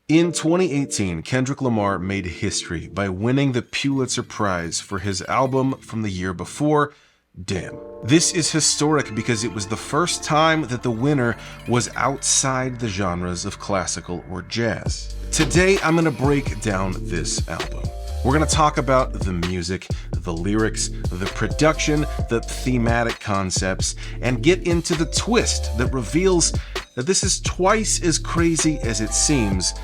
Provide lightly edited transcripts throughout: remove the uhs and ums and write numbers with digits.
In 2018, Kendrick Lamar made history by winning the Pulitzer Prize for his album from the year before, Damn. This is historic because it was the first time that the winner was outside the genres of classical or jazz. Today, I'm gonna break down this album. We're gonna talk about the music, the lyrics, the production, the thematic concepts, and get into the twist that reveals that this is twice as crazy as it seems,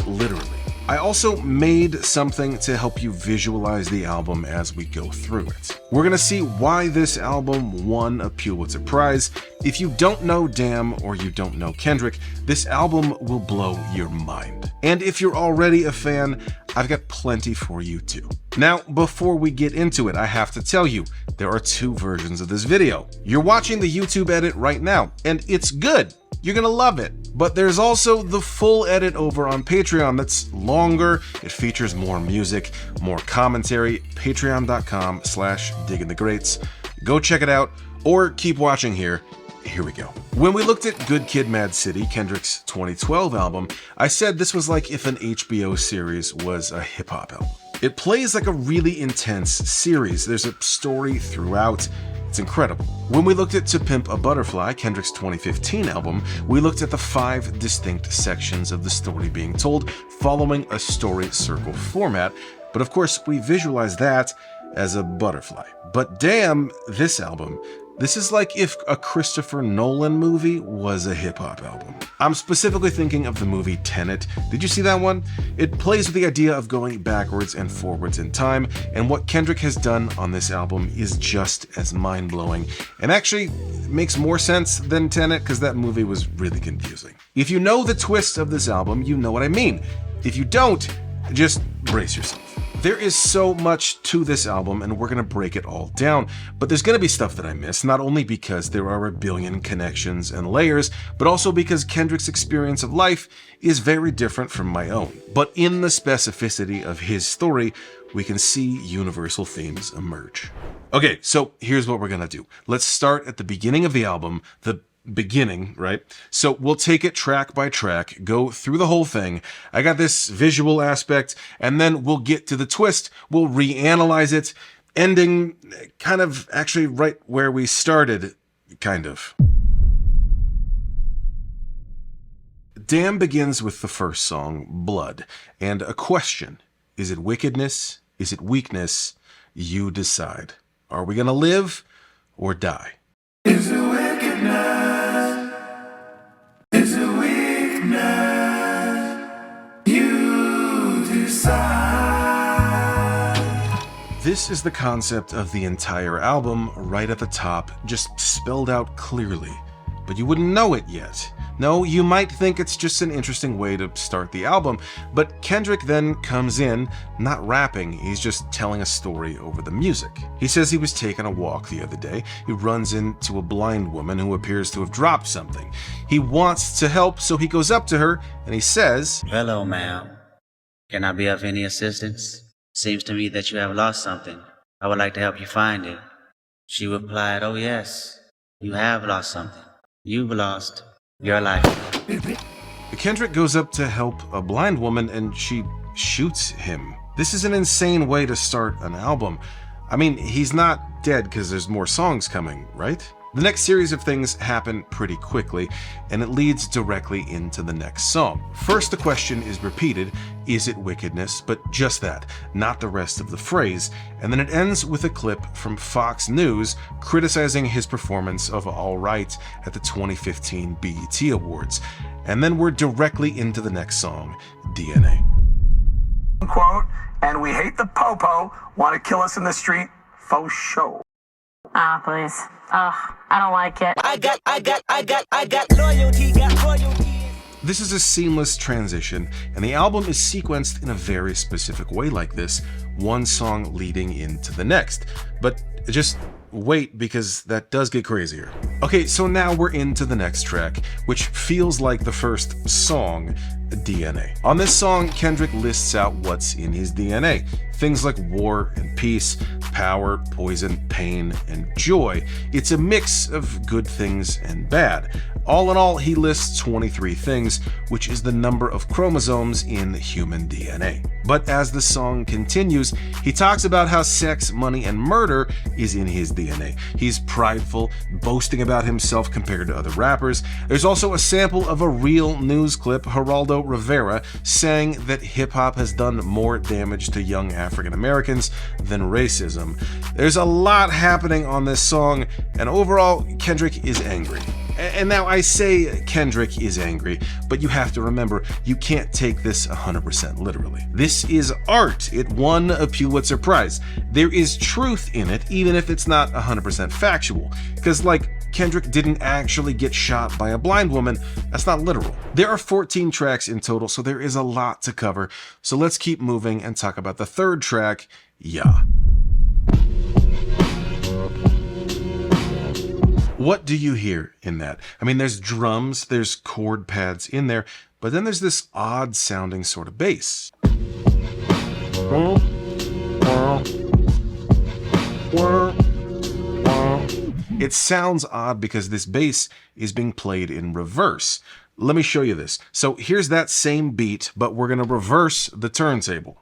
literally. I also made something to help you visualize the album as we go through it. We're gonna see why this album won a Pulitzer Prize. If you don't know Damn or you don't know Kendrick, this album will blow your mind. And if you're already a fan, I've got plenty for you too. Now, before we get into it, I have to tell you, there are two versions of this video. You're watching the YouTube edit right now, and it's good. You're gonna love it. But there's also the full edit over on Patreon that's longer, it features more music, more commentary, patreon.com/diggingthegreats. Go check it out, or keep watching here. Here we go. When we looked at Good Kid, Mad City, Kendrick's 2012 album, I said this was like if an HBO series was a hip-hop album. It plays like a really intense series. There's a story throughout. It's incredible. When we looked at To Pimp a Butterfly, Kendrick's 2015 album, we looked at the 5 distinct sections of the story being told, following a story circle format. But of course, we visualize that as a butterfly. But damn, this album, this is like if a Christopher Nolan movie was a hip-hop album. I'm specifically thinking of the movie Tenet. Did you see that one? It plays with the idea of going backwards and forwards in time, and what Kendrick has done on this album is just as mind-blowing, and actually makes more sense than Tenet because that movie was really confusing. If you know the twist of this album, you know what I mean. If you don't, just brace yourself. There is so much to this album, and we're gonna break it all down, but there's gonna be stuff that I miss, not only because there are a billion connections and layers, but also because Kendrick's experience of life is very different from my own. But in the specificity of his story, we can see universal themes emerge. Okay, so here's what we're gonna do. Let's start at the beginning of the album, the beginning, right? So we'll take it track by track, go through the whole thing. I got this visual aspect, and then we'll get to the twist. We'll reanalyze it, ending kind of actually right where we started, kind of. Damn begins with the first song, Blood, and a question. Is it wickedness? Is it weakness? You decide. Are we gonna live or die? Is it wickedness? Is it weakness? You decide. This is the concept of the entire album right at the top, just spelled out clearly. But you wouldn't know it yet. No, you might think it's just an interesting way to start the album, but Kendrick then comes in, not rapping, he's just telling a story over the music. He says he was taking a walk the other day. He runs into a blind woman who appears to have dropped something. He wants to help, so he goes up to her and he says, "Hello, ma'am. Can I be of any assistance? Seems to me that you have lost something. I would like to help you find it." She replied, "Oh yes, you have lost something. You've lost your life." Kendrick goes up to help a blind woman and she shoots him. This is an insane way to start an album. I mean, he's not dead because there's more songs coming, right? The next series of things happen pretty quickly, and it leads directly into the next song. First, the question is repeated, is it wickedness? But just that, not the rest of the phrase. And then it ends with a clip from Fox News criticizing his performance of All Right at the 2015 BET Awards. And then we're directly into the next song, DNA. Quote, and we hate the po-po, want to kill us in the street, faux show. Ah, please. Ugh, I don't like it. I got loyalty, got royalty. This is a seamless transition, and the album is sequenced in a very specific way like this, one song leading into the next. But just wait, because that does get crazier. Okay, so now we're into the next track, which feels like the first song, DNA. On this song, Kendrick lists out what's in his DNA. Things like war and peace, power, poison, pain, and joy. It's a mix of good things and bad. All in all, he lists 23 things, which is the number of chromosomes in human DNA. But as the song continues, he talks about how sex, money, and murder is in his DNA. He's prideful, boasting about himself compared to other rappers. There's also a sample of a real news clip, Geraldo Rivera, saying that hip-hop has done more damage to young African Americans than racism. There's a lot happening on this song, and overall, Kendrick is angry. And now I say Kendrick is angry, but you have to remember, you can't take this 100% literally. This is art. It won a Pulitzer Prize. There is truth in it, even if it's not 100% factual. Because, like, Kendrick didn't actually get shot by a blind woman. That's not literal. There are 14 tracks in total, so there is a lot to cover. So let's keep moving and talk about the third track, Yeah. What do you hear in that? I mean, there's drums, there's chord pads in there, but then there's this odd sounding sort of bass. It sounds odd because this bass is being played in reverse. Let me show you this. So here's that same beat, but we're gonna reverse the turntable.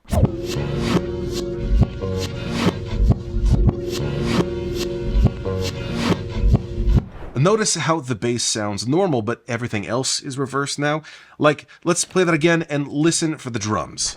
Notice how the bass sounds normal, but everything else is reversed now? Like, let's play that again and listen for the drums.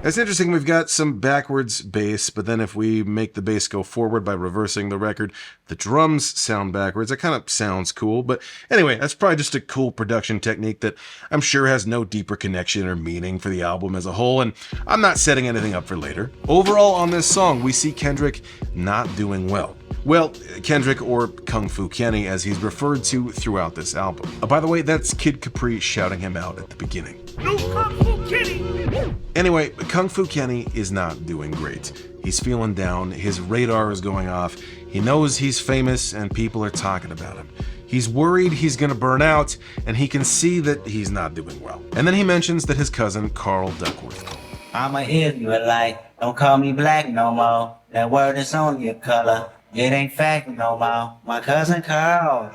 It's interesting, we've got some backwards bass, but then if we make the bass go forward by reversing the record, the drums sound backwards. It kind of sounds cool, but anyway, that's probably just a cool production technique that I'm sure has no deeper connection or meaning for the album as a whole, and I'm not setting anything up for later. Overall on this song, we see Kendrick not doing well. Well, Kendrick, or Kung Fu Kenny as he's referred to throughout this album. By the way, that's Kid Capri shouting him out at the beginning. No Kung Fu Kenny! Anyway, Kung Fu Kenny is not doing great. He's feeling down, his radar is going off, he knows he's famous and people are talking about him. He's worried he's gonna burn out, and he can see that he's not doing well. And then he mentions that his cousin Carl Duckworth called. I'm an Israelite, don't call me black no more. That word is on your color, it ain't fact no more. My cousin Carl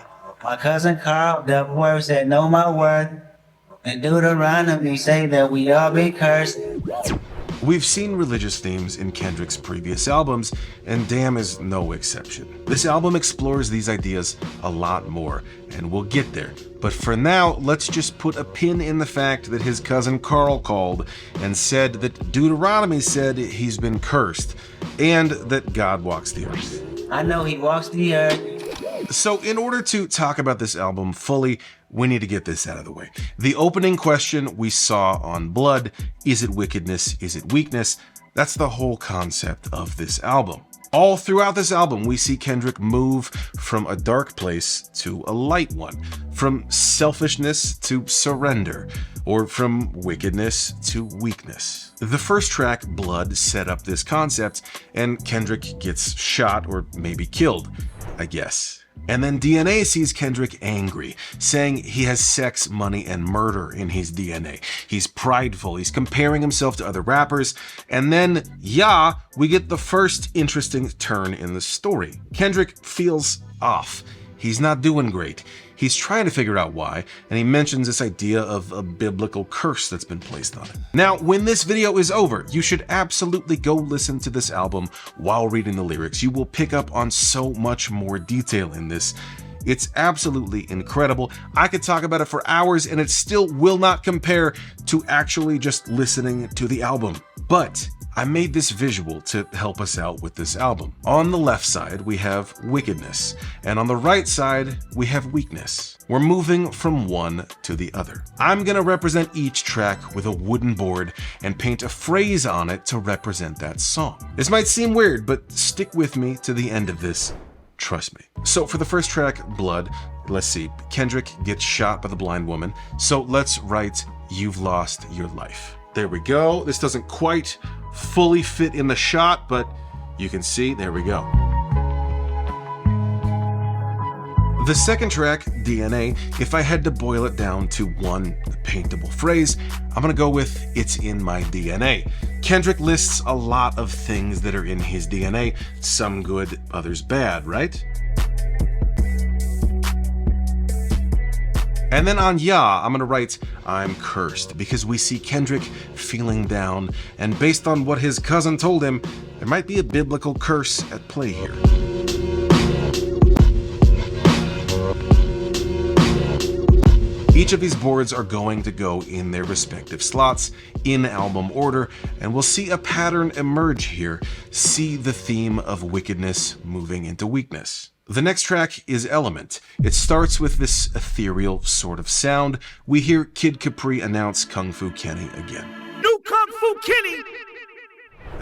Duckworth said no more word. And Deuteronomy say that we all be cursed. We've seen religious themes in Kendrick's previous albums, and Damn is no exception. This album explores these ideas a lot more, and we'll get there. But for now, let's just put a pin in the fact that his cousin Carl called and said that Deuteronomy said he's been cursed, and that God walks the earth. I know he walks the earth. So in order to talk about this album fully, we need to get this out of the way. The opening question we saw on Blood, is it wickedness, is it weakness? That's the whole concept of this album. All throughout this album, we see Kendrick move from a dark place to a light one, from selfishness to surrender, or from wickedness to weakness. The first track, Blood, set up this concept, and Kendrick gets shot or maybe killed, I guess. And then DNA sees Kendrick angry, saying he has sex, money, and murder in his DNA. He's prideful, he's comparing himself to other rappers, and then, yeah, we get the first interesting turn in the story. Kendrick feels off. He's not doing great. He's trying to figure out why, and he mentions this idea of a biblical curse that's been placed on him. Now, when this video is over, you should absolutely go listen to this album while reading the lyrics. You will pick up on so much more detail in this. It's absolutely incredible. I could talk about it for hours and it still will not compare to actually just listening to the album. But I made this visual to help us out with this album. On the left side, we have wickedness, and on the right side, we have weakness. We're moving from one to the other. I'm gonna represent each track with a wooden board and paint a phrase on it to represent that song. This might seem weird, but stick with me to the end of this. Trust me. So for the first track, Blood, let's see, Kendrick gets shot by the blind woman. So let's write, "You've lost your life." There we go. This doesn't quite fully fit in the shot, but you can see, there we go. The second track, DNA, if I had to boil it down to one paintable phrase, I'm gonna go with "It's in my DNA." Kendrick lists a lot of things that are in his DNA, some good, others bad, right? And then on "Yeah," I'm gonna write "I'm cursed," because we see Kendrick feeling down, and based on what his cousin told him, there might be a biblical curse at play here. Each of these boards are going to go in their respective slots, in album order, and we'll see a pattern emerge here, see the theme of wickedness moving into weakness. The next track is Element. It starts with this ethereal sort of sound. We hear Kid Capri announce Kung Fu Kenny again. New Kung Fu Kenny!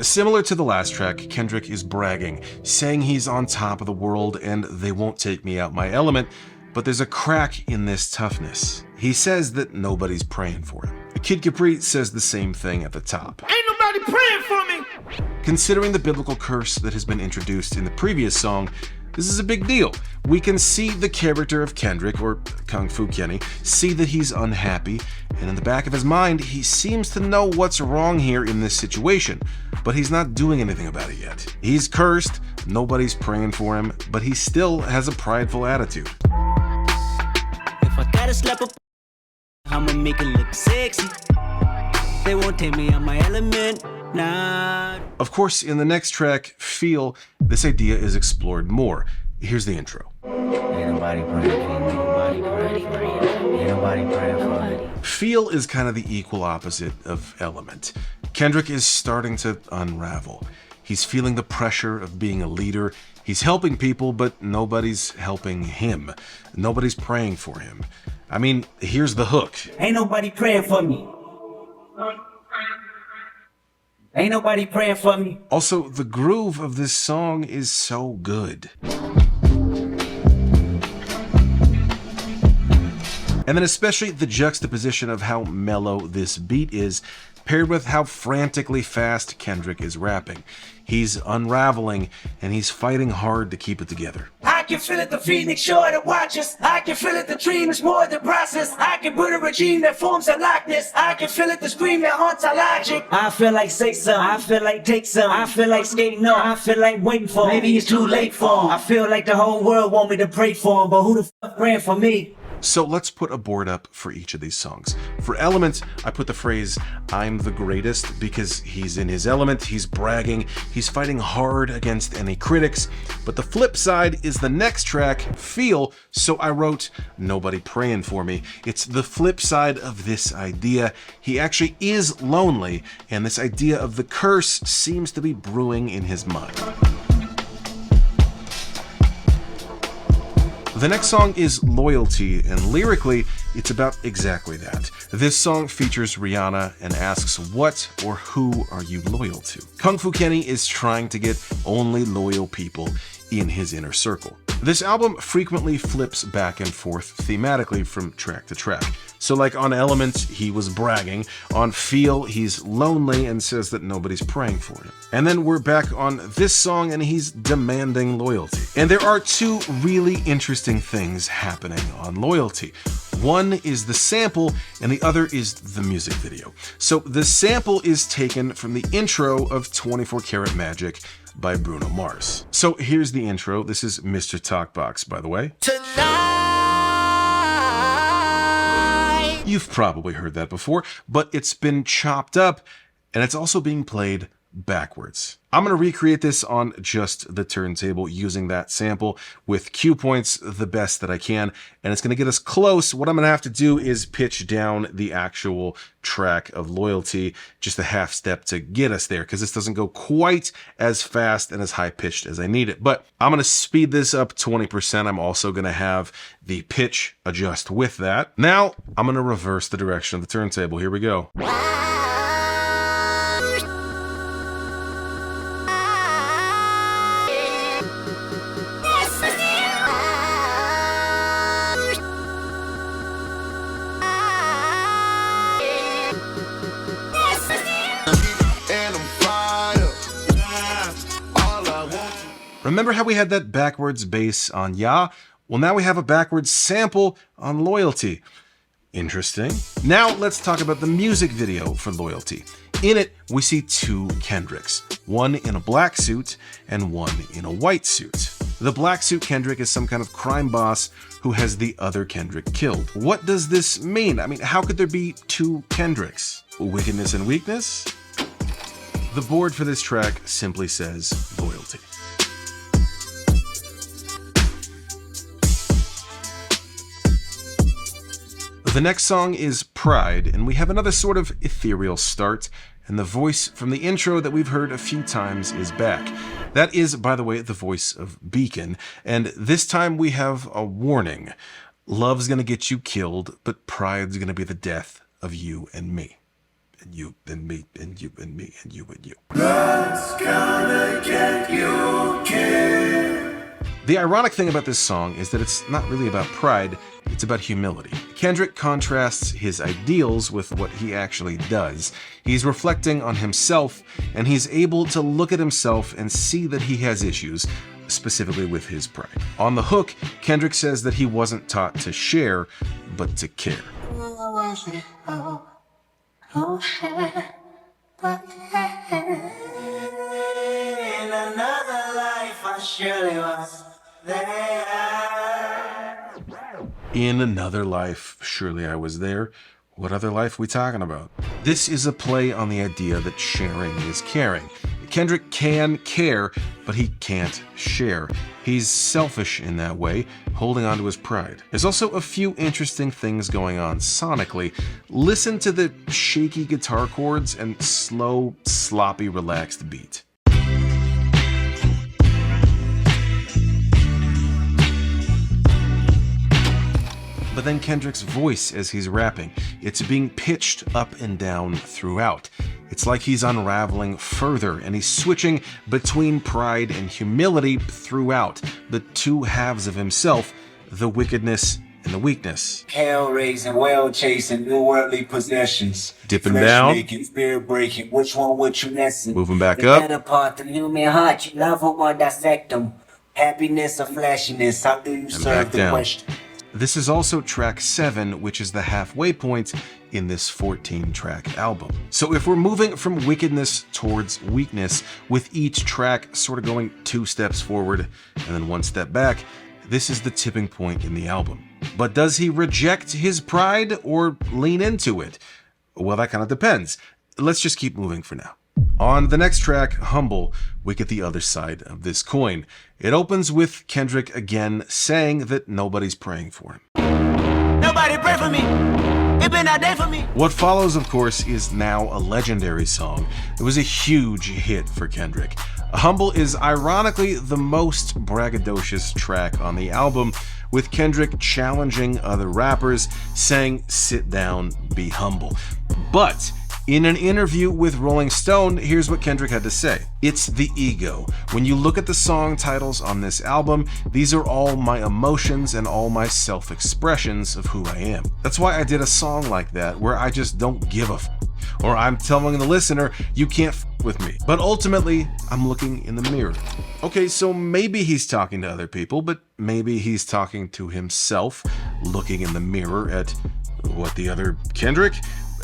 Similar to the last track, Kendrick is bragging, saying he's on top of the world and they won't take me out my element, but there's a crack in this toughness. He says that nobody's praying for him. Kid Capri says the same thing at the top. Ain't nobody praying for me! Considering the biblical curse that has been introduced in the previous song, this is a big deal. We can see the character of Kendrick, or Kung Fu Kenny, see that he's unhappy, and in the back of his mind, he seems to know what's wrong here in this situation, but he's not doing anything about it yet. He's cursed, nobody's praying for him, but he still has a prideful attitude. If I gotta slap a I'ma make it look sexy. They won't take me out my element, nah. Of course, in the next track, Feel, this idea is explored more. Here's the intro. Ain't nobody praying for me. Nobody praying for me. Ain't nobody praying for me. Feel is kind of the equal opposite of Element. Kendrick is starting to unravel. He's feeling the pressure of being a leader. He's helping people, but nobody's helping him. Nobody's praying for him. I mean, here's the hook. Ain't nobody praying for me. Ain't nobody praying for me. Also, the groove of this song is so good. And then especially the juxtaposition of how mellow this beat is, paired with how frantically fast Kendrick is rapping. He's unraveling, and he's fighting hard to keep it together. I can feel it, the phoenix sure to watch us. I can feel it, the dream is more than process. I can put a regime that forms a likeness. I can feel it, the scream that haunts our logic. I feel like say some, I feel like take some. I feel like skating on, I feel like waiting for him. Maybe it's too late for him. I feel like the whole world want me to pray for him, but who the fuck praying for me? So let's put a board up for each of these songs. For Element, I put the phrase, "I'm the greatest," because he's in his element, he's bragging, he's fighting hard against any critics. But the flip side is the next track, Feel, so I wrote, "Nobody praying for me." It's the flip side of this idea. He actually is lonely, and this idea of the curse seems to be brewing in his mind. The next song is Loyalty, and lyrically, it's about exactly that. This song features Rihanna and asks, what or who are you loyal to? Kung Fu Kenny is trying to get only loyal people in his inner circle. This album frequently flips back and forth thematically from track to track. So like on Element, he was bragging. On Feel, he's lonely and says that nobody's praying for him. And then we're back on this song and he's demanding loyalty. And there are two really interesting things happening on Loyalty. One is the sample and the other is the music video. So the sample is taken from the intro of 24 Karat Magic by Bruno Mars. So here's the intro. This is Mr. Talkbox, by the way. You've probably heard that before, but it's been chopped up and it's also being played backwards. I'm going to recreate this on just the turntable using that sample with cue points the best that I can, and it's going to get us close. What I'm going to have to do is pitch down the actual track of Loyalty just a half step to get us there, because this doesn't go quite as fast and as high pitched as I need it. But I'm going to speed this up 20%. I'm also going to have the pitch adjust with that. Now I'm going to reverse the direction of the turntable. Here we go. Remember how we had that backwards bass on Ya? Well, now we have a backwards sample on Loyalty. Interesting. Now let's talk about the music video for Loyalty. In it, we see two Kendricks, one in a black suit and one in a white suit. The black suit Kendrick is some kind of crime boss who has the other Kendrick killed. What does this mean? I mean, how could there be two Kendricks? Wickedness and weakness? The board for this track simply says Loyalty. The next song is Pride, and we have another sort of ethereal start, and the voice from the intro that we've heard a few times is back. That is, by the way, the voice of Beacon, and this time we have a warning. Love's gonna get you killed, but pride's gonna be the death of you and me. And you and me, and you and me, and you and you. Love's gonna get you killed. The ironic thing about this song is that it's not really about pride, it's about humility. Kendrick contrasts his ideals with what he actually does. He's reflecting on himself, and he's able to look at himself and see that he has issues, specifically with his pride. On the hook, Kendrick says that he wasn't taught to share, but to care. In another life, I surely was there. In another life, surely I was there. What other life we talking about? This is a play on the idea that sharing is caring. Kendrick can care, but he can't share. He's selfish in that way, holding on to his pride. There's also a few interesting things going on sonically. Listen to the shaky guitar chords and slow, sloppy, relaxed beat. But then Kendrick's voice as he's rapping, it's being pitched up and down throughout. It's like he's unraveling further, and he's switching between pride and humility throughout, the two halves of himself, the wickedness and the weakness. Hell raising, well chasing, new worldly possessions. Dipping Flesh down. making, spirit breaking, which one would you lesson? Moving back the up. better part, the human heart, you love them or dissect them. Happiness or flashiness, how do you back serve the down. question? This is also track 7, which is the halfway point in this 14-track album. So if we're moving from wickedness towards weakness, with each track sort of going 2 steps forward and then 1 step back, this is the tipping point in the album. But does he reject his pride or lean into it? Well, that kind of depends. Let's just keep moving for now. On the next track, Humble, we get the other side of this coin. It opens with Kendrick again saying that nobody's praying for him. Nobody pray for me. It been a day for me. What follows, of course, is now a legendary song. It was a huge hit for Kendrick. Humble is ironically the most braggadocious track on the album, with Kendrick challenging other rappers, saying, "Sit down, be humble." But in an interview with Rolling Stone, here's what Kendrick had to say. It's the ego. When you look at the song titles on this album, these are all my emotions and all my self-expressions of who I am. That's why I did a song like that, where I just don't give a f***, or I'm telling the listener, you can't f*** with me. But ultimately, I'm looking in the mirror. Okay, so maybe he's talking to other people, but maybe he's talking to himself, looking in the mirror at, what, the other Kendrick?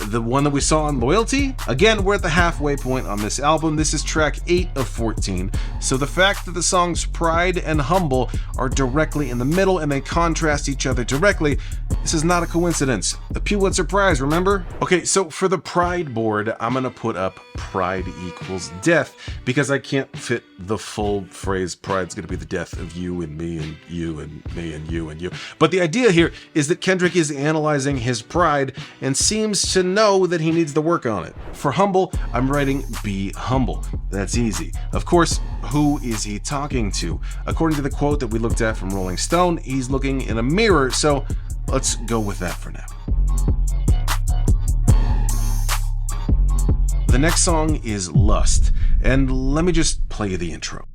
The one that we saw on Loyalty? Again, we're at the halfway point on this album. This is track 8 of 14. So the fact that the songs Pride and Humble are directly in the middle and they contrast each other directly, this is not a coincidence. The Pulitzer Prize, remember? Okay, so for the Pride board, I'm gonna put up pride equals death because I can't fit the full phrase pride's gonna be the death of you and me and you and me and you and you. But the idea here is that Kendrick is analyzing his pride and seems to know that he needs to work on it. For Humble, I'm writing be humble. That's easy. Of course, who is he talking to? According to the quote that we looked at from Rolling Stone, he's looking in a mirror, so let's go with that for now. The next song is Lust, and let me just play you the intro.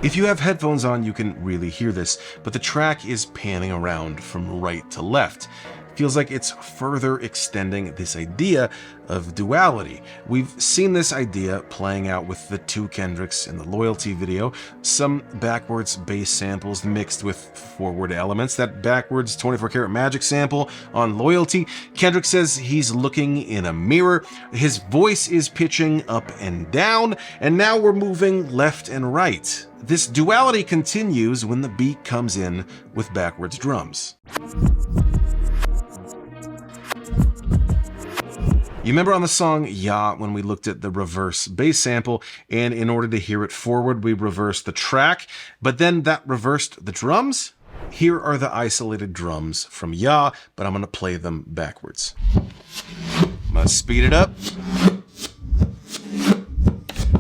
If you have headphones on, you can really hear this, but the track is panning around from right to left. feels like it's further extending this idea of duality. We've seen this idea playing out with the two Kendricks in the Loyalty video, some backwards bass samples mixed with forward elements. That backwards 24 karat magic sample on Loyalty, Kendrick says he's looking in a mirror, his voice is pitching up and down, and now we're moving left and right. This duality continues when the beat comes in with backwards drums. You remember on the song Ya when we looked at the reverse bass sample, and in order to hear it forward, we reversed the track, but then that reversed the drums? Here are the isolated drums from Ya, but I'm going to play them backwards. I'm going to speed it up.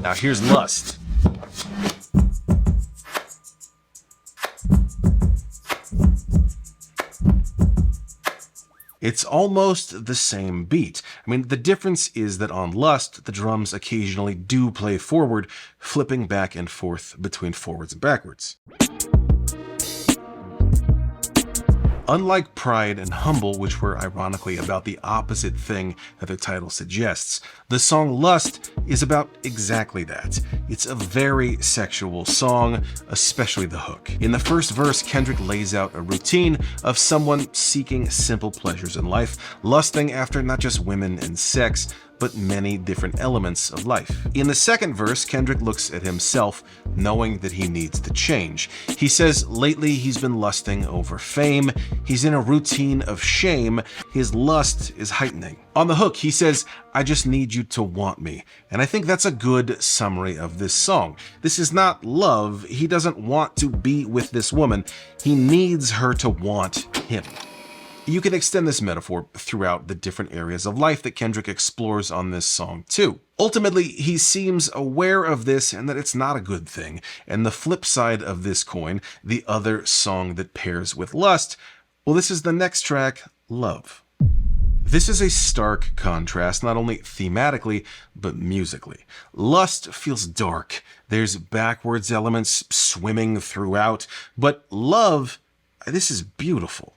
Now here's Lust. It's almost the same beat. I mean, the difference is that on Lust, the drums occasionally do play forward, flipping back and forth between forwards and backwards. Unlike Pride and Humble, which were ironically about the opposite thing that their title suggests, the song Lust is about exactly that. It's a very sexual song, especially the hook. In the first verse, Kendrick lays out a routine of someone seeking simple pleasures in life, lusting after not just women and sex, but many different elements of life. In the second verse, Kendrick looks at himself, knowing that he needs to change. He says lately he's been lusting over fame, he's in a routine of shame, his lust is heightening. On the hook, he says, I just need you to want me. And I think that's a good summary of this song. This is not love, he doesn't want to be with this woman, he needs her to want him. You can extend this metaphor throughout the different areas of life that Kendrick explores on this song too. Ultimately, he seems aware of this and that it's not a good thing. And the flip side of this coin, the other song that pairs with Lust, well, this is the next track, Love. This is a stark contrast, not only thematically, but musically. Lust feels dark. There's backwards elements swimming throughout, but Love, this is beautiful.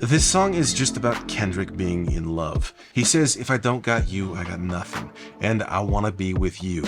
This song is just about Kendrick being in love. He says, if I don't got you, I got nothing, and I want to be with you.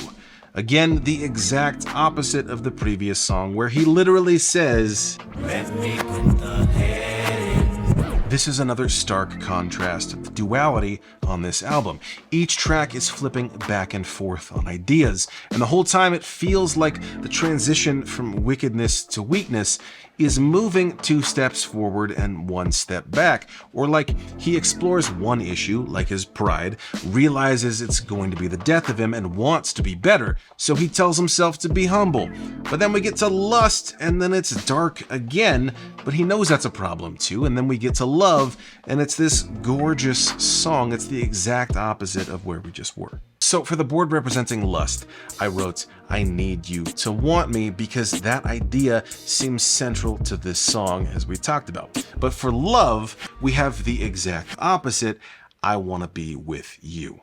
Again, the exact opposite of the previous song where he literally says, let me put the head in. This is another stark contrast of the duality on this album. Each track is flipping back and forth on ideas, and the whole time it feels like the transition from wickedness to weakness is moving 2 steps forward and 1 step back, or like he explores one issue, like his pride, realizes it's going to be the death of him and wants to be better, so he tells himself to be humble. But then we get to Lust, and then it's dark again, but he knows that's a problem too, and then we get to Love, and it's this gorgeous song. It's the exact opposite of where we just were. So for the board representing Lust, I wrote, I need you to want me, because that idea seems central to this song as we talked about. But for Love, we have the exact opposite, I want to be with you.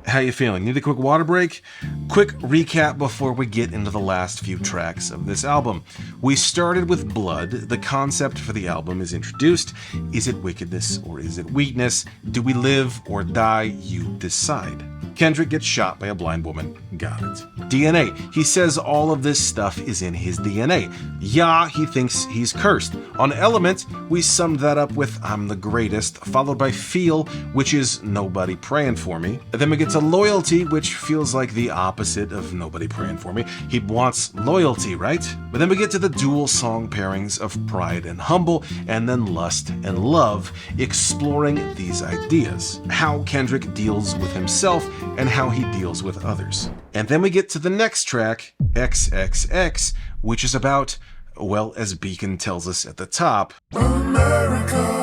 How you feeling? Need a quick water break? Quick recap before we get into the last few tracks of this album. We started with Blood. The concept for the album is introduced. Is it wickedness or is it weakness? Do we live or die? You decide. Kendrick gets shot by a blind woman. Got it. DNA. He says all of this stuff is in his DNA. Yeah, he thinks he's cursed. On Element, we summed that up with I'm the greatest, followed by Feel, which is nobody praying for me. Then we get to Loyalty, which feels like the opposite of nobody praying for me. He wants loyalty, right? But then we get to the dual song pairings of Pride and Humble, and then Lust and Love, exploring these ideas. How Kendrick deals with himself and how he deals with others. And then we get to the next track, XXX, which is about, well, as Beacon tells us at the top, America.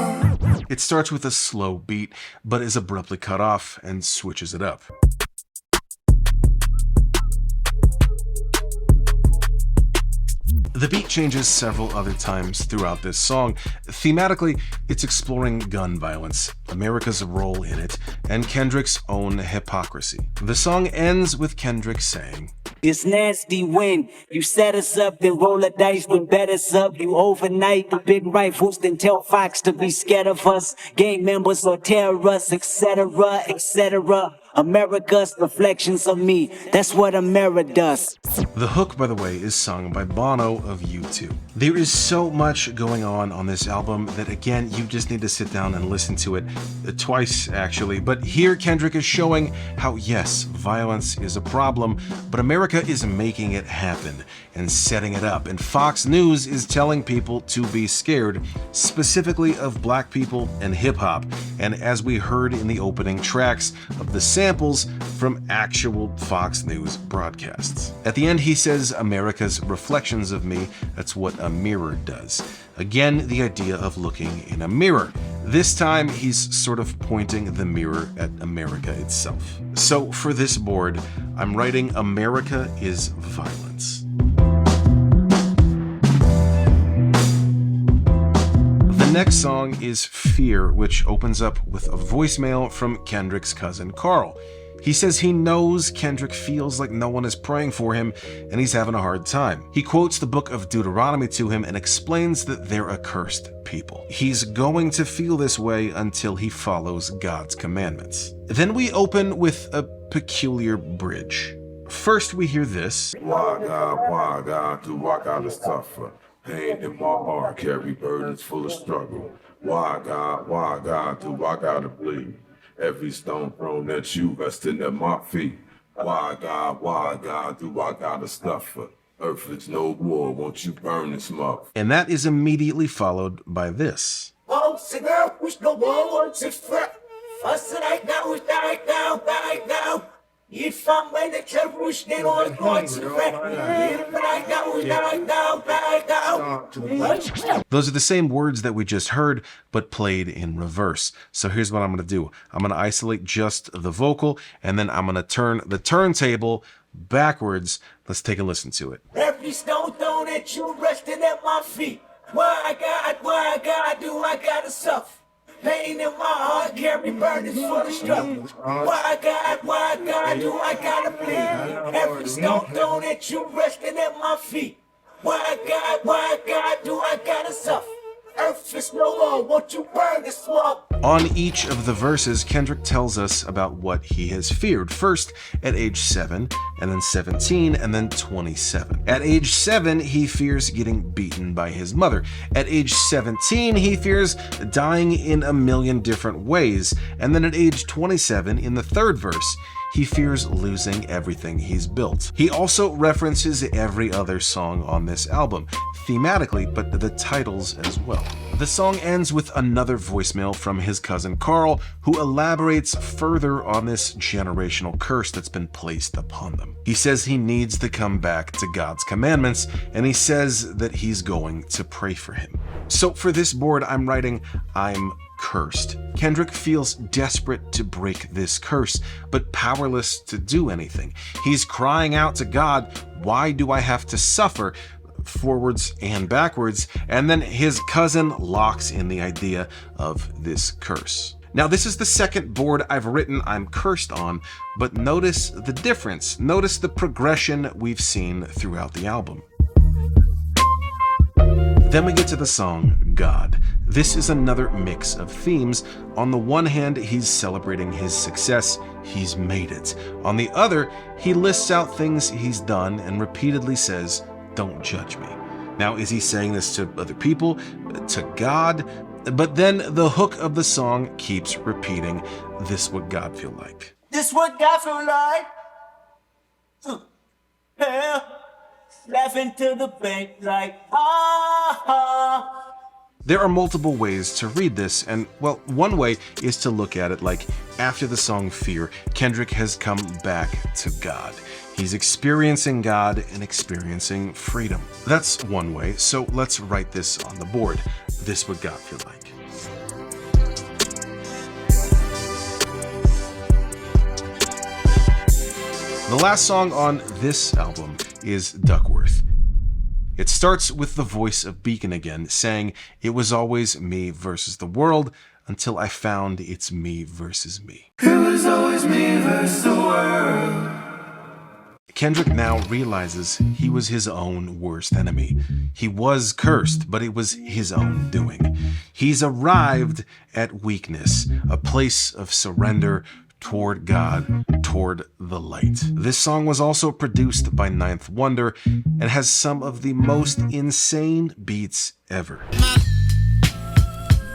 It starts with a slow beat, but is abruptly cut off and switches it up. The beat changes several other times throughout this song. Thematically, it's exploring gun violence, America's role in it, and Kendrick's own hypocrisy. The song ends with Kendrick saying, It's nasty when you set us up, then roll the dice when bet us up. You overnight the big rifles, then tell Fox to be scared of us. Gang members or terrorists, etc., etc. America's reflections of me. That's what America does. The hook, by the way, is sung by Bono of U2. There is so much going on this album that, again, you just need to sit down and listen to it twice, actually. But here Kendrick is showing how, yes, violence is a problem, but America is making it happen and setting it up. And Fox News is telling people to be scared, specifically of black people and hip-hop. And as we heard in the opening tracks of the samples from actual Fox News broadcasts. At the end, he says, America's reflections of me, that's what a mirror does. Again, the idea of looking in a mirror. This time, he's sort of pointing the mirror at America itself. So for this board, I'm writing America is violence. The next song is Fear, which opens up with a voicemail from Kendrick's cousin Carl. He says he knows Kendrick feels like no one is praying for him and he's having a hard time. He quotes the book of Deuteronomy to him and explains that they're a cursed people. He's going to feel this way until he follows God's commandments. Then we open with a peculiar bridge. First we hear this. Why God, do I gotta suffer? Pain in my heart, carry burdens full of struggle. Why God, do I gotta bleed? Every stone thrown at you, resting at my feet. Why God, do I gotta suffer? Earth is no war, won't you burn this mouth? And that is immediately followed by this. Those are the same words that we just heard, but played in reverse. So here's what I'm going to do. I'm going to isolate just the vocal, and then I'm going to turn the turntable backwards. Let's take a listen to it. Every stone thrown at you, resting at my feet. Why God, do I gotta suffer? Pain in my heart, carry burdens full of struggle. Why God, do I gotta bleed? Every stone thrown at you, resting at my feet. Why God, do I gotta suffer? Earth is no more, won't you burn this swamp? On each of the verses, Kendrick tells us about what he has feared. First, at age 7, and then 17, and then 27. At age 7, he fears getting beaten by his mother. At age 17, he fears dying in a million different ways. And then at age 27, in the third verse, he fears losing everything he's built. He also references every other song on this album, thematically, but the titles as well. The song ends with another voicemail from his cousin Carl, who elaborates further on this generational curse that's been placed upon them. He says he needs to come back to God's commandments, and he says that he's going to pray for him. So for this board, I'm writing, I'm cursed. Kendrick feels desperate to break this curse, but powerless to do anything. He's crying out to God, why do I have to suffer? Forwards and backwards, and then his cousin locks in the idea of this curse. Now, this is the second board I've written I'm cursed on, but notice the difference. Notice the progression we've seen throughout the album. Then we get to the song, God. This is another mix of themes. On the one hand, he's celebrating his success. He's made it. On the other, he lists out things he's done and repeatedly says, don't judge me. Now, is he saying this to other people? To God? But then the hook of the song keeps repeating, this what God feel like. This what God feel like? Yeah. Laughing to the bank like, There are multiple ways to read this, and well, one way is to look at it like after the song Fear, Kendrick has come back to God. He's experiencing God and experiencing freedom. That's one way, so let's write this on the board. This what God feel like. The last song on this album is Duckworth. It starts with the voice of Beacon again, saying, "It was always me versus the world until I found it's me versus me." It was always me versus the world. Kendrick now realizes he was his own worst enemy. He was cursed, but it was his own doing. He's arrived at weakness, a place of surrender toward God, toward the light. This song was also produced by Ninth Wonder and has some of the most insane beats ever.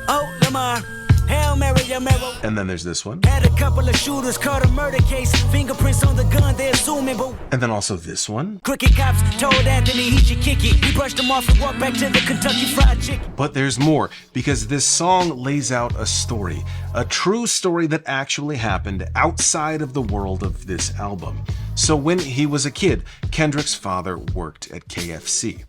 Oh, Lamar. Hail Mary, Mary. And then there's this one. Had a couple of shooters caught a murder case. Fingerprints on the gun, they assuming, but And then also this one. crooked cops told Anthony he should kick it. He brushed him off and walked back to the Kentucky Fried Chicken. But there's more, because this song lays out a story, a true story that actually happened outside of the world of this album. So when he was a kid, Kendrick's father worked at KFC.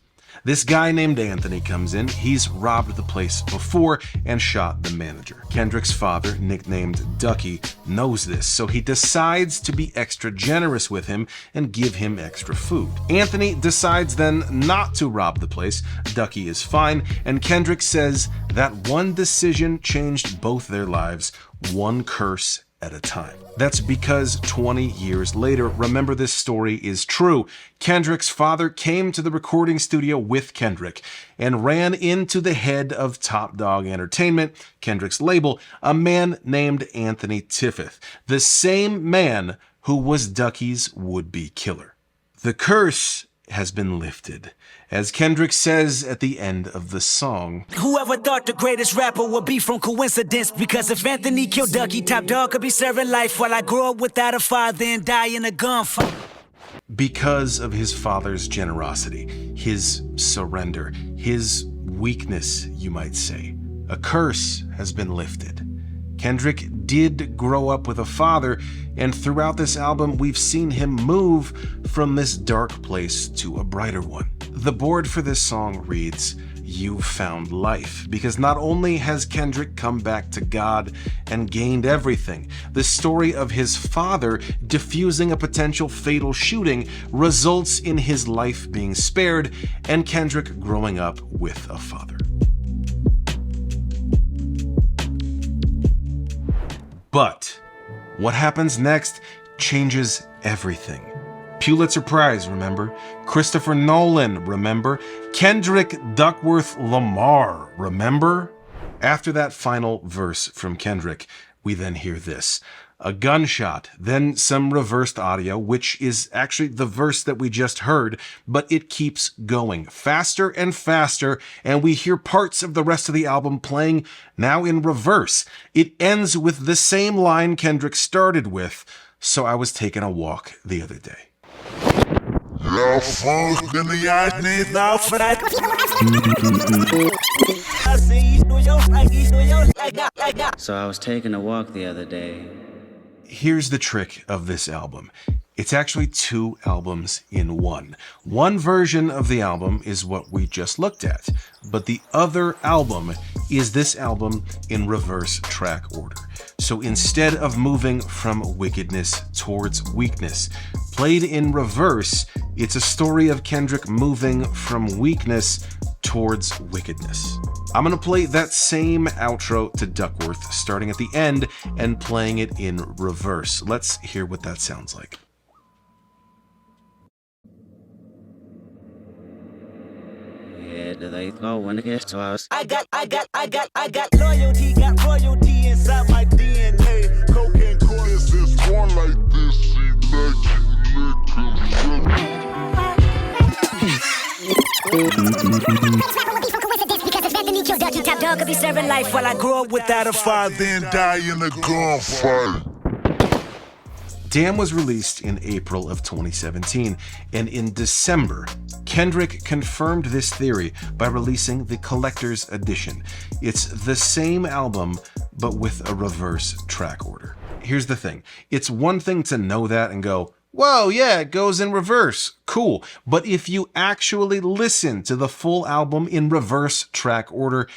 This guy named Anthony comes in. He's robbed the place before and shot the manager. Kendrick's father, nicknamed Ducky, knows this, so he decides to be extra generous with him and give him extra food. Anthony decides then not to rob the place. Ducky is fine, and Kendrick says that one decision changed both their lives, one curse at a time. That's because 20 years later, remember, this story is true. Kendrick's father came to the recording studio with Kendrick and ran into the head of Top Dog Entertainment, Kendrick's label, a man named Anthony Tiffith, the same man who was Ducky's would-be killer. The curse has been lifted, as Kendrick says at the end of the song. Whoever thought the greatest rapper would be from coincidence? Because if Anthony killed Ducky, Top Dog could be serving life while I grow up without a father and die in a gunfight. Because of his father's generosity, his surrender, his weakness, you might say, a curse has been lifted. Kendrick did grow up with a father, and throughout this album, we've seen him move from this dark place to a brighter one. The board for this song reads, "You've found life," because not only has Kendrick come back to God and gained everything, the story of his father defusing a potential fatal shooting results in his life being spared and Kendrick growing up with a father. But what happens next changes everything. Pulitzer Prize, remember? Christopher Nolan, remember? Kendrick Duckworth Lamar, remember? After that final verse from Kendrick, we then hear this. A gunshot, then some reversed audio, which is actually the verse that we just heard, but it keeps going faster and faster, and we hear parts of the rest of the album playing now in reverse. It ends with the same line Kendrick started with, "So I was taking a walk the other day." So I was taking a walk the other day. Here's the trick of this album. It's actually two albums in one. One version of the album is what we just looked at, but the other album is this album in reverse track order. So instead of moving from wickedness towards weakness, played in reverse, it's a story of Kendrick moving from weakness towards wickedness. I'm gonna play that same outro to Duckworth, starting at the end and playing it in reverse. Let's hear what that sounds like. Yeah, do they go when it gets to us? I got loyalty, got royalty inside my DNA. Cocaine This is one like this, she like you Top Dog could be serving life while I grow up without a father. then die in a gunfight. Damn was released in April of 2017, and in December, Kendrick confirmed this theory by releasing the collector's edition. It's the same album, but with a reverse track order. Here's the thing. It's one thing to know that and go, whoa, yeah, it goes in reverse. Cool. But if you actually listen to the full album in reverse track order,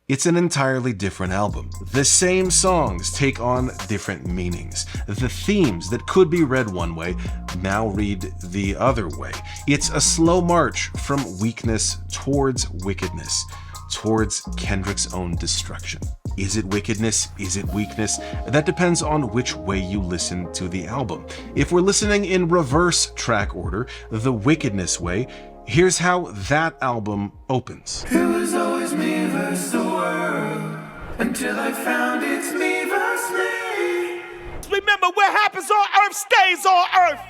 It's an entirely different album. The same songs take on different meanings. The themes that could be read one way now read the other way. It's a slow march from weakness towards wickedness, towards Kendrick's own destruction. Is it wickedness? Is it weakness? That depends on which way you listen to the album. If we're listening in reverse track order, the wickedness way, here's how that album opens. It was always me versus the world, until I found it's me versus me. Remember, what happens on earth stays on earth.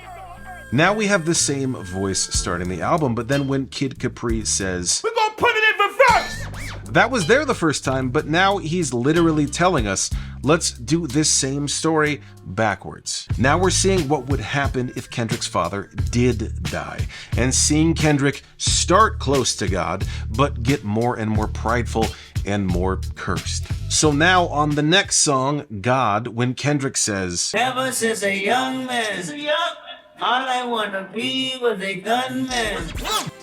Now we have the same voice starting the album, but then when Kid Capri says, We're gonna put it in reverse. that was there the first time, but now he's literally telling us, let's do this same story backwards. Now we're seeing what would happen if Kendrick's father did die, and seeing Kendrick start close to God, but get more and more prideful and more cursed. So now on the next song, God, when Kendrick says, Ever since a young man, all I wanna be was a gunman.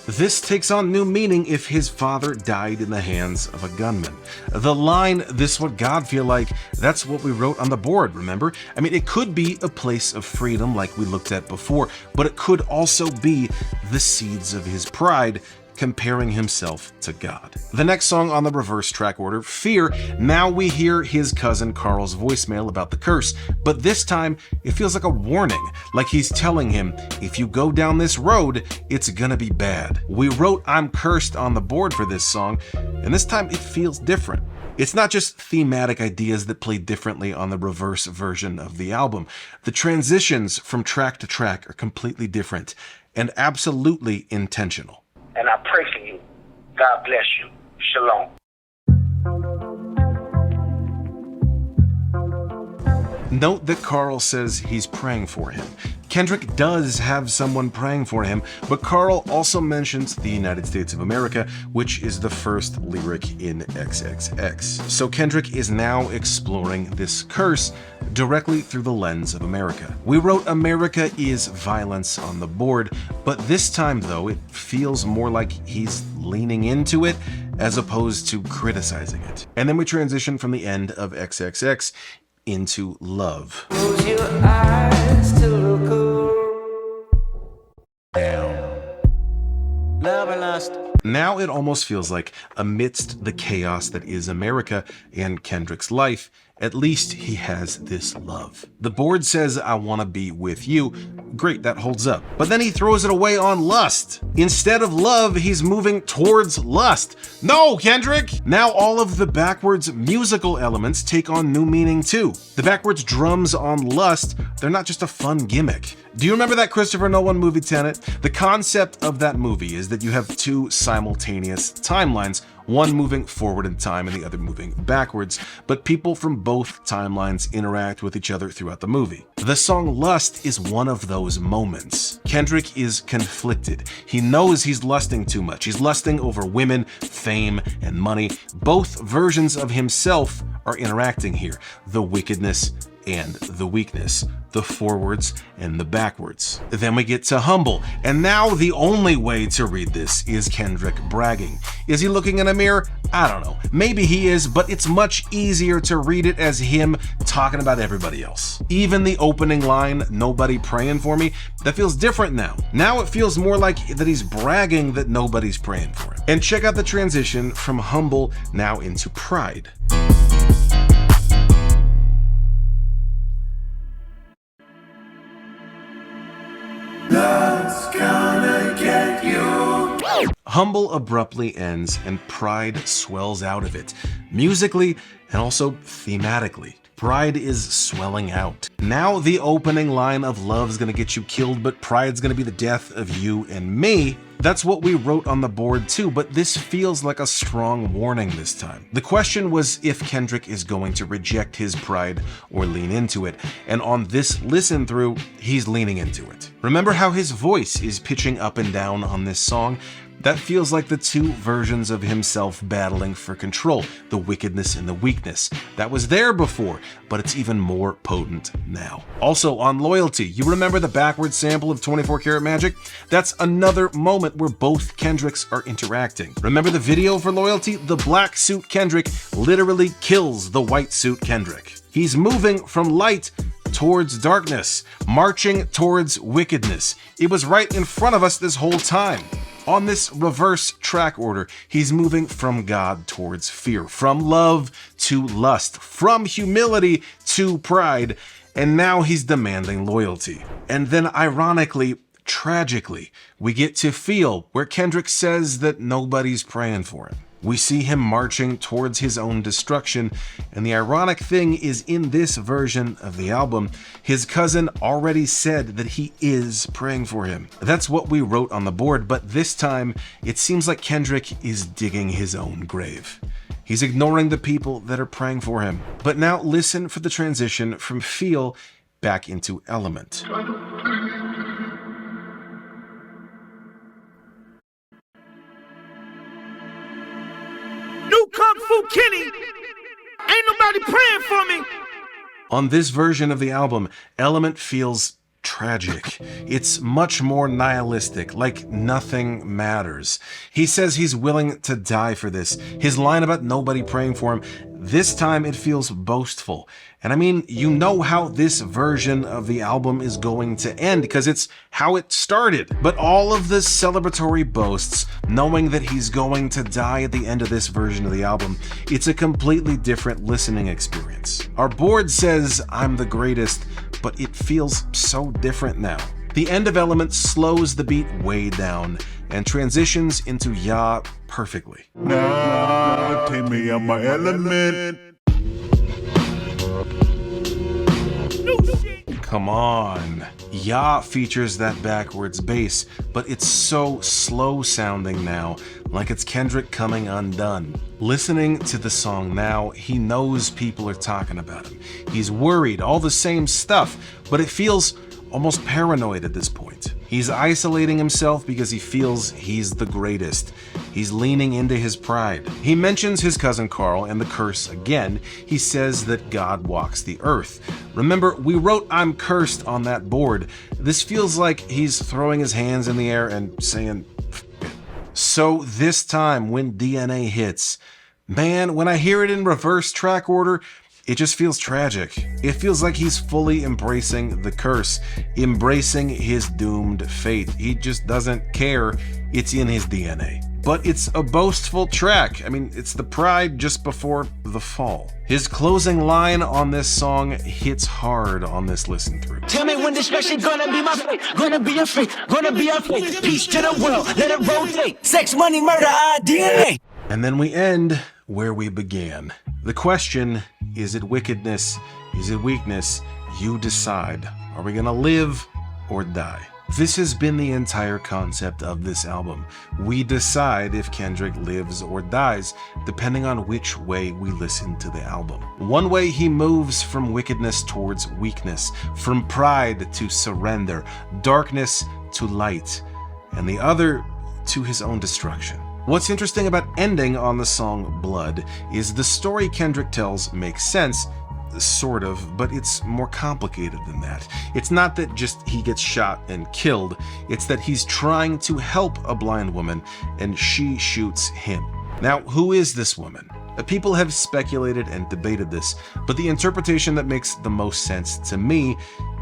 this takes on new meaning if his father died in the hands of a gunman. The line, this what God feel like, that's what we wrote on the board, remember? I mean, it could be a place of freedom like we looked at before, but it could also be the seeds of his pride, comparing himself to God. The next song on the reverse track order, Fear, now we hear his cousin Carl's voicemail about the curse, but this time it feels like a warning, like he's telling him, if you go down this road, it's gonna be bad. We wrote I'm cursed on the board for this song, and this time it feels different. It's not just thematic ideas that play differently on the reverse version of the album. The transitions from track to track are completely different and absolutely intentional. And I pray for you. God bless you. Shalom. Note that Carl says he's praying for him. Kendrick does have someone praying for him, but Carl also mentions the United States of America, which is the first lyric in XXX. So Kendrick is now exploring this curse directly through the lens of America. We wrote America is violence on the board, but this time though, it feels more like he's leaning into it as opposed to criticizing it. And then we transition from the end of XXX into Love. Close your eyes to look Down. Love and lust. Now it almost feels like amidst the chaos that is America and Kendrick's life, at least he has this love. The board says, I want to be with you. Great, that holds up. But then he throws it away on lust. Instead of love, he's moving towards lust. No, Kendrick! Now all of the backwards musical elements take on new meaning too. The backwards drums on Lust, they're not just a fun gimmick. Do you remember that Christopher Nolan movie Tenet? The concept of that movie is that you have two simultaneous timelines, one moving forward in time and the other moving backwards, but people from both timelines interact with each other throughout the movie. The song Lust is one of those moments. Kendrick is conflicted. He knows he's lusting too much. He's lusting over women, fame, and money. Both versions of himself are interacting here. The wickedness and the weakness, the forwards and the backwards. Then we get to Humble, and now the only way to read this is Kendrick bragging. Is he looking in a mirror? I don't know. Maybe he is, but it's much easier to read it as him talking about everybody else. Even the opening line, nobody praying for me, that feels different now. Now it feels more like that he's bragging that nobody's praying for him. And check out the transition from Humble now into Pride. Love's gonna get you. Humble abruptly ends and Pride swells out of it, musically and also thematically. Pride is swelling out. Now the opening line of Love's gonna get you killed, but Pride's gonna be the death of you and me. That's what we wrote on the board too, but this feels like a strong warning this time. The question was if Kendrick is going to reject his pride or lean into it, and on this listen through, he's leaning into it. Remember how his voice is pitching up and down on this song? That feels like the two versions of himself battling for control, the wickedness and the weakness. That was there before, but it's even more potent now. Also, on Loyalty, you remember the backwards sample of 24 Karat Magic? That's another moment where both Kendricks are interacting. Remember the video for Loyalty? The black suit Kendrick literally kills the white suit Kendrick. He's moving from light towards darkness, marching towards wickedness. It was right in front of us this whole time. On this reverse track order, he's moving from God towards fear, from love to lust, from humility to pride, and now he's demanding loyalty. And then ironically, tragically, we get to Feel, where Kendrick says that nobody's praying for him. We see him marching towards his own destruction, and the ironic thing is, in this version of the album, his cousin already said that he is praying for him. That's what we wrote on the board, but this time, it seems like Kendrick is digging his own grave. He's ignoring the people that are praying for him. But now listen for the transition from Feel back into Element. New Kung Fu Kenny. Ain't nobody praying for me. On this version of the album, Element feels tragic. It's much more nihilistic, like nothing matters. He says he's willing to die for this. His line about nobody praying for him, this time it feels boastful. And I mean, you know how this version of the album is going to end because it's how it started. But all of the celebratory boasts, knowing that he's going to die at the end of this version of the album, it's a completely different listening experience. Our board says I'm the greatest, but it feels so different now. The end of Element slows the beat way down and transitions into Ya perfectly. Nah, take me out my element. Come on. Ya features that backwards bass, but it's so slow sounding now, like it's Kendrick coming undone. Listening to the song now, he knows people are talking about him. He's worried, all the same stuff, but it feels almost paranoid at this point. He's isolating himself because he feels he's the greatest. He's leaning into his pride. He mentions his cousin Carl and the curse again. He says that God walks the earth. Remember, we wrote I'm cursed on that board. This feels like he's throwing his hands in the air and saying, F it. So this time when DNA hits, man, when I hear it in reverse track order, it just feels tragic. It feels like he's fully embracing the curse, embracing his doomed fate. He just doesn't care. It's in his DNA. But it's a boastful track. I mean, it's the pride just before the fall. His closing line on this song hits hard on this listen through. Tell me when this special gonna be my fate, gonna be a fate, gonna be a fate. Peace to the world, let it rotate. Sex, money, murder, our DNA. And then we end where we began. The question, is it wickedness? Is it weakness? You decide. Are we gonna live or die? This has been the entire concept of this album. We decide if Kendrick lives or dies, depending on which way we listen to the album. One way he moves from wickedness towards weakness, from pride to surrender, darkness to light, and the other to his own destruction. What's interesting about ending on the song Blood is the story Kendrick tells makes sense, sort of, but it's more complicated than that. It's not that just he gets shot and killed, it's that he's trying to help a blind woman and she shoots him. Now, who is this woman? People have speculated and debated this, but the interpretation that makes the most sense to me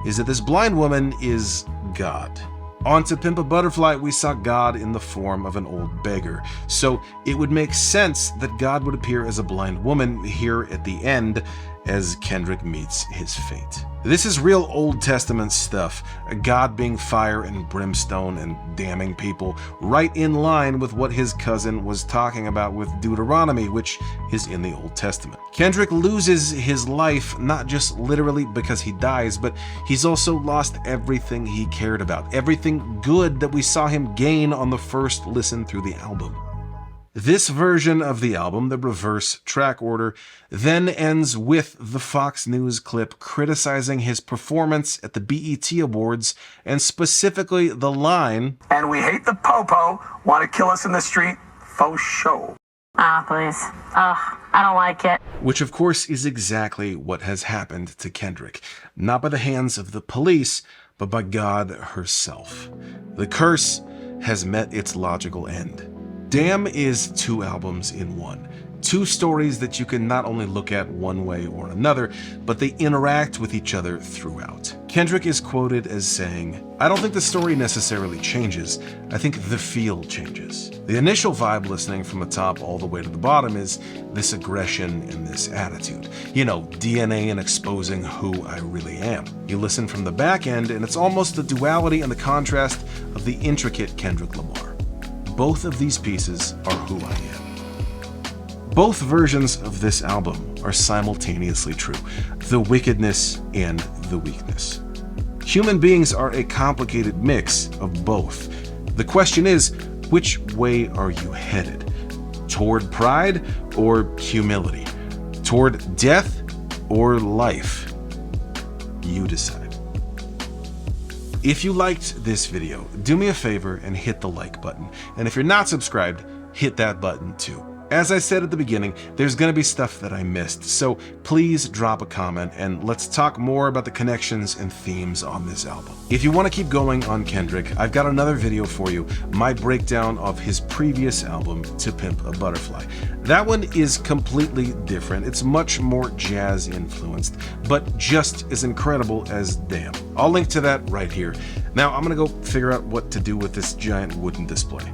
is that this blind woman is God. On To Pimp a Butterfly, we saw God in the form of an old beggar, so it would make sense that God would appear as a blind woman here at the end as Kendrick meets his fate. This is real Old Testament stuff, God being fire and brimstone and damning people, right in line with what his cousin was talking about with Deuteronomy, which is in the Old Testament. Kendrick loses his life not just literally because he dies, but he's also lost everything he cared about, everything good that we saw him gain on the first listen through the album. This version of the album, the reverse track order, then ends with the Fox News clip criticizing his performance at the BET Awards, and specifically the line, "And we hate the popo, want to kill us in the street, faux show." Ah, please. Ugh, I don't like it. which of course is exactly what has happened to Kendrick. Not by the hands of the police, but by God herself. The curse has met its logical end. Damn is 2 albums in one. 2 stories that you can not only look at one way or another, but they interact with each other throughout. Kendrick is quoted as saying, "I don't think the story necessarily changes. I think the feel changes." The initial vibe listening from the top all the way to the bottom is this aggression and this attitude. You know, DNA and exposing who I really am. You listen from the back end and it's almost the duality and the contrast of the intricate Kendrick Lamar. Both of these pieces are who I am. Both versions of this album are simultaneously true, the wickedness and the weakness. Human beings are a complicated mix of both. The question is, which way are you headed? Toward pride or humility? Toward death or life? You decide. If you liked this video, do me a favor and hit the like button. And if you're not subscribed, hit that button too. As I said at the beginning, there's going to be stuff that I missed, so please drop a comment and let's talk more about the connections and themes on this album. If you want to keep going on Kendrick, I've got another video for you, my breakdown of his previous album, To Pimp a Butterfly. That one is completely different. It's much more jazz influenced, but just as incredible as Damn. I'll link to that right here. Now I'm going to go figure out what to do with this giant wooden display.